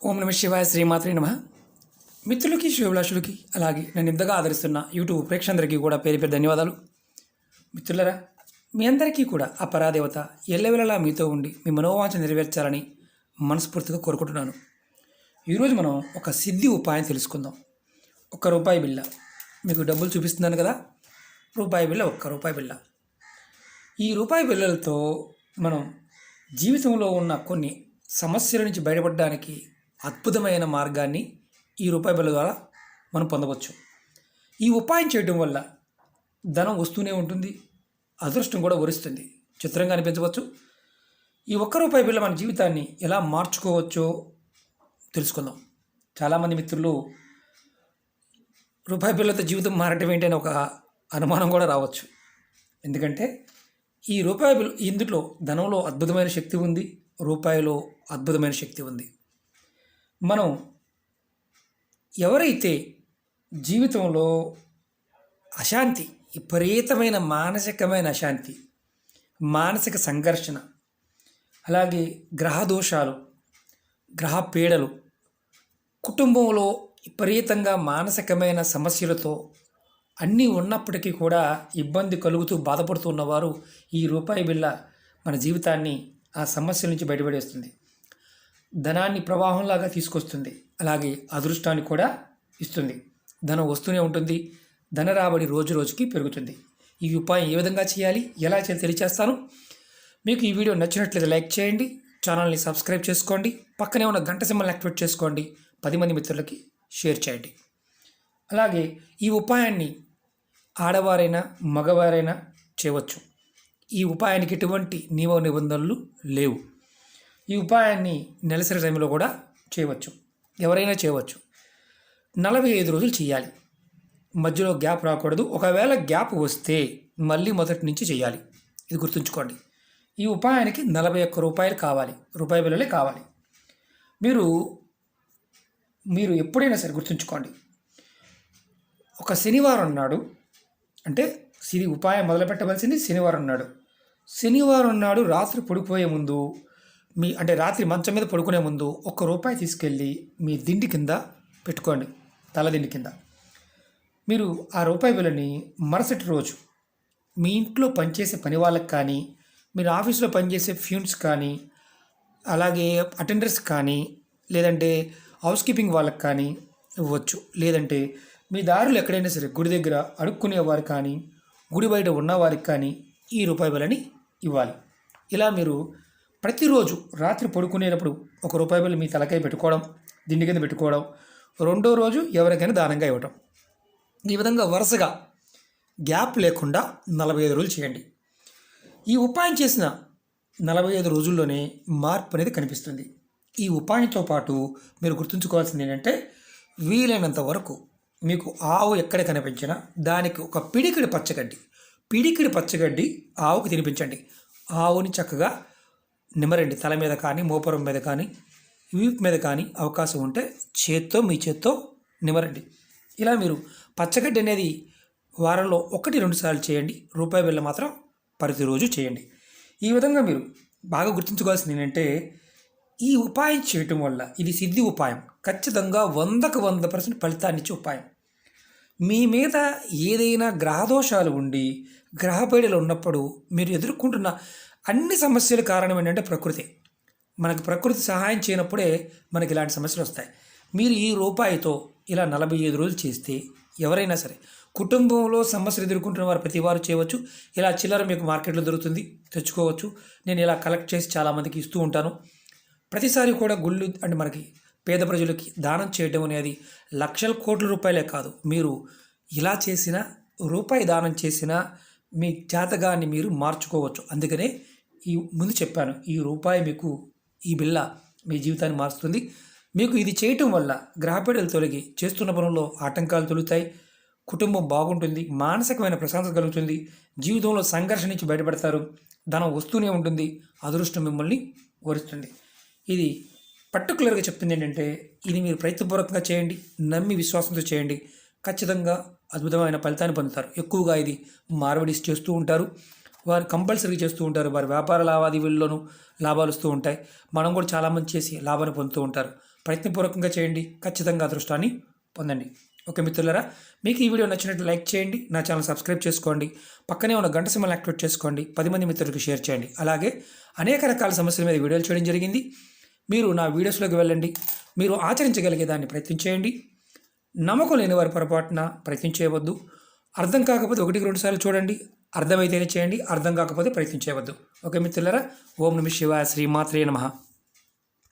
ఓం నమ శివాయ శ్రీమాత్రే నమ. మిత్రులకి శివభిలాషులకి అలాగే నన్ను ఇంతగా ఆదరిస్తున్న యూట్యూబ్ ప్రేక్షకులందరికీ కూడా పేరు పేరు ధన్యవాదాలు. మిత్రులరా, మీ అందరికీ కూడా ఆ పరాదేవత ఎల్లవెల్లలా మీతో ఉండి మీ మనోవాంఛ నెరవేర్చాలని మనస్ఫూర్తిగా కోరుకుంటున్నాను. ఈరోజు మనం ఒక సిద్ధి ఉపాయం తెలుసుకుందాం. ₹1 బిళ్ళ మీకు డబ్బులు చూపిస్తున్నాను కదా, రూపాయి బిళ్ళ, ₹1 బిళ్ళ. ఈ రూపాయి బిళ్ళలతో మనం జీవితంలో ఉన్న కొన్ని సమస్యల నుంచి బయటపడడానికి అద్భుతమైన మార్గాన్ని ఈ రూపాయి బిళ్ళ ద్వారా మనం పొందవచ్చు. ఈ ఉపాయం చేయడం వల్ల ధనం వస్తూనే ఉంటుంది, అదృష్టం కూడా వరిస్తుంది. చిత్రంగా అనిపించవచ్చు. ఈ ₹1 బిళ్ళ మన జీవితాన్ని ఎలా మార్చుకోవచ్చో తెలుసుకుందాం. చాలామంది మిత్రులు రూపాయి బిళ్ళతో జీవితం మారటం ఏంటి అని ఒక అనుమానం కూడా రావచ్చు. ఎందుకంటే ఈ రూపాయి బిళ్ళ ఇందులో ధనంలో అద్భుతమైన శక్తి ఉంది, రూపాయిలో అద్భుతమైన శక్తి ఉంది. మనం ఎవరైతే జీవితంలో అశాంతి, విపరీతమైన మానసికమైన అశాంతి, మానసిక సంఘర్షణ, అలాగే గ్రహ దోషాలు, గ్రహ పీడలు, కుటుంబంలో విపరీతంగా మానసికమైన సమస్యలతో అన్నీ ఉన్నప్పటికీ కూడా ఇబ్బంది కలుగుతూ బాధపడుతున్నవారు ఈ రూపాయి బిళ్ళ మన జీవితాన్ని ఆ సమస్యల నుంచి బయటపడేస్తుంది. ధనాన్ని ప్రవాహంలాగా తీసుకొస్తుంది, అలాగే అదృష్టాన్ని కూడా ఇస్తుంది. ధనం వస్తూనే ఉంటుంది, ధన రాబడి రోజు రోజుకి పెరుగుతుంది. ఈ ఉపాయం ఏ విధంగా చేయాలి, ఎలా చేయాలి తెలియచేస్తాను. మీకు ఈ వీడియో నచ్చినట్లయితే లైక్ చేయండి, ఛానల్ని సబ్స్క్రైబ్ చేసుకోండి, పక్కనే ఉన్న గంట సింబల్ని యాక్టివేట్ చేసుకోండి, 10 మంది మిత్రులకి షేర్ చేయండి. అలాగే ఈ ఉపాయాన్ని ఆడవారైనా మగవారైనా చేయవచ్చు. ఈ ఉపాయానికి ఎటువంటి నియమ నిబంధనలు లేవు. ఈ ఉపాయాన్ని నెలసరి టైంలో కూడా చేయవచ్చు, ఎవరైనా చేయవచ్చు. 45 రోజులు చేయాలి, మధ్యలో గ్యాప్ రాకూడదు. ఒకవేళ గ్యాప్ వస్తే మళ్ళీ మొదటి నుంచి చేయాలి, ఇది గుర్తుంచుకోండి. ఈ ఉపాయానికి ₹41 కావాలి, రూపాయి బిళ్ళలే కావాలి. మీరు ఎప్పుడైనా సరే గుర్తుంచుకోండి, ఒక శనివారం నాడు, అంటే ఉపాయం మొదలుపెట్టవలసింది శనివారం నాడు రాత్రి పడుకోయే ముందు రాత్రి మంచం మీద పడుకునే ముందు ₹1 తీసుకెళ్ళి మీ దిండి కింద పెట్టుకోండి, తల దిండి కింద. మీరు ఆ రూపాయి బిళ్ళని మరుసటి రోజు మీ ఇంట్లో పనిచేసే పని వాళ్ళకి కానీ, మీరు ఆఫీస్లో పనిచేసే ఫ్యూన్స్ కానీ, అలాగే అటెండర్స్ కానీ, లేదంటే హౌస్ కీపింగ్ వాళ్ళకి కానీ ఇవ్వచ్చు. లేదంటే మీ దారులు ఎక్కడైనా సరే గుడి దగ్గర అడుక్కునేవారు కానీ, గుడి బయట ఉన్నవారికి కానీ ఈ రూపాయి బిళ్ళని ఇవ్వాలి. ఇలా మీరు ప్రతిరోజు రాత్రి పడుకునేటప్పుడు ₹1 బిళ్ళ మీ తలకాయ పెట్టుకోవడం, దిండి కింద పెట్టుకోవడం, రెండో రోజు ఎవరికైనా దానంగా ఇవ్వడం. ఈ విధంగా వరుసగా గ్యాప్ లేకుండా 45 రోజులు చేయండి. ఈ ఉపాయం చేసిన 45 రోజుల్లోనే మార్పు అనేది కనిపిస్తుంది. ఈ ఉపాయంతో పాటు మీరు గుర్తుంచుకోవాల్సింది ఏంటంటే, వీలైనంత వరకు మీకు ఆవు ఎక్కడ కనిపించినా దానికి ఒక పిడికిడి పచ్చగడ్డి ఆవుకు తినిపించండి. ఆవుని చక్కగా నిమరండి, తల మీద కానీ, మోపురం మీద కానీ, వీపు మీద కానీ అవకాశం ఉంటే మీ చేత్తో నిమరండి. ఇలా మీరు పచ్చగడ్డి అనేది వారంలో 1-2 సార్లు చేయండి. రూపాయి బిళ్ళ మాత్రం ప్రతిరోజు చేయండి. ఈ విధంగా మీరు బాగా గుర్తుంచుకోవాల్సింది ఏంటంటే, ఈ ఉపాయం చేయటం వల్ల ఇది సిద్ధి ఉపాయం, ఖచ్చితంగా 100కు 100% ఫలితాన్ని ఇచ్చే ఉపాయం. మీ మీద ఏదైనా గ్రహదోషాలు ఉండి, గ్రహపీడలు ఉన్నప్పుడు మీరు ఎదుర్కొంటున్న అన్ని సమస్యల కారణం ఏంటంటే ప్రకృతి. మనకి ప్రకృతి సహాయం చేయనప్పుడే మనకి ఇలాంటి సమస్యలు వస్తాయి. మీరు ఈ రూపాయితో ఇలా 45 రోజులు చేస్తే ఎవరైనా సరే కుటుంబంలో సమస్యలు ఎదుర్కొంటున్న వారు ప్రతి వారు చేయవచ్చు. ఇలా చిల్లర మీకు మార్కెట్లో దొరుకుతుంది, తెచ్చుకోవచ్చు. నేను ఇలా కలెక్ట్ చేసి చాలామందికి ఇస్తూ ఉంటాను. ప్రతిసారి కూడా గుళ్ళు మనకి పేద ప్రజలకి దానం చేయడం అనేది లక్షల కోట్ల రూపాయలే కాదు. మీరు ఇలా చేసిన రూపాయి దానం చేసిన మీ జాతకాన్ని మీరు మార్చుకోవచ్చు. అందుకనే ముందు చెప్పాను, ఈ రూపాయి మీకు, ఈ బిళ్ళ మీ జీవితాన్ని మారుస్తుంది. మీకు ఇది చేయటం వల్ల గ్రహపీడలు తొలగి చేస్తున్న పనుల్లో ఆటంకాలు తొలుగుతాయి, కుటుంబం బాగుంటుంది, మానసికమైన ప్రశాంతత కలుగుతుంది, జీవితంలో సంఘర్షణ నుంచి బయటపడతారు, ధనం వస్తూనే ఉంటుంది, అదృష్టం మిమ్మల్ని వరిస్తుంది. ఇది పర్టికులర్గా చెప్తుంది ఏంటంటే, ఇది మీరు ప్రయత్నపూర్వకంగా చేయండి, నమ్మి విశ్వాసంతో చేయండి, ఖచ్చితంగా అద్భుతమైన ఫలితాన్ని పొందుతారు. ఎక్కువగా ఇది మార్వడీస్ చేస్తూ ఉంటారు. వారు కంపల్సరీ చేస్తూ ఉంటారు. వారి వ్యాపార లావాదేవీల్లోనూ లాభాలు వస్తూ ఉంటాయి. మనం కూడా చాలామంది చేసి లాభాన్ని పొందుతూ ఉంటారు. ప్రయత్నపూర్వకంగా చేయండి, ఖచ్చితంగా అదృష్టాన్ని పొందండి. ఓకే మిత్రులారా, మీకు ఈ వీడియో నచ్చినట్లు లైక్ చేయండి, నా ఛానల్ సబ్స్క్రైబ్ చేసుకోండి, పక్కనే ఉన్న గంట సింబల్ యాక్టివేట్ చేసుకోండి, 10 మంది మిత్రులకు షేర్ చేయండి. అలాగే అనేక రకాల సమస్యల మీద వీడియోలు చేయడం జరిగింది. మీరు నా వీడియోస్లోకి వెళ్ళండి, మీరు ఆచరించగలిగే దాన్ని ప్రయత్నం చేయండి. నమ్మకం లేని వారి పొరపాటున ప్రయత్నం చేయవద్దు. అర్థం కాకపోతే 1-2 సార్లు చూడండి, అర్థమైతేనే చేయండి, అర్థం కాకపోతే ప్రయత్నం చేయవద్దు. ఓకే మిత్రులారా, ఓం నమః శివాయ, శ్రీమాత్రే నమః.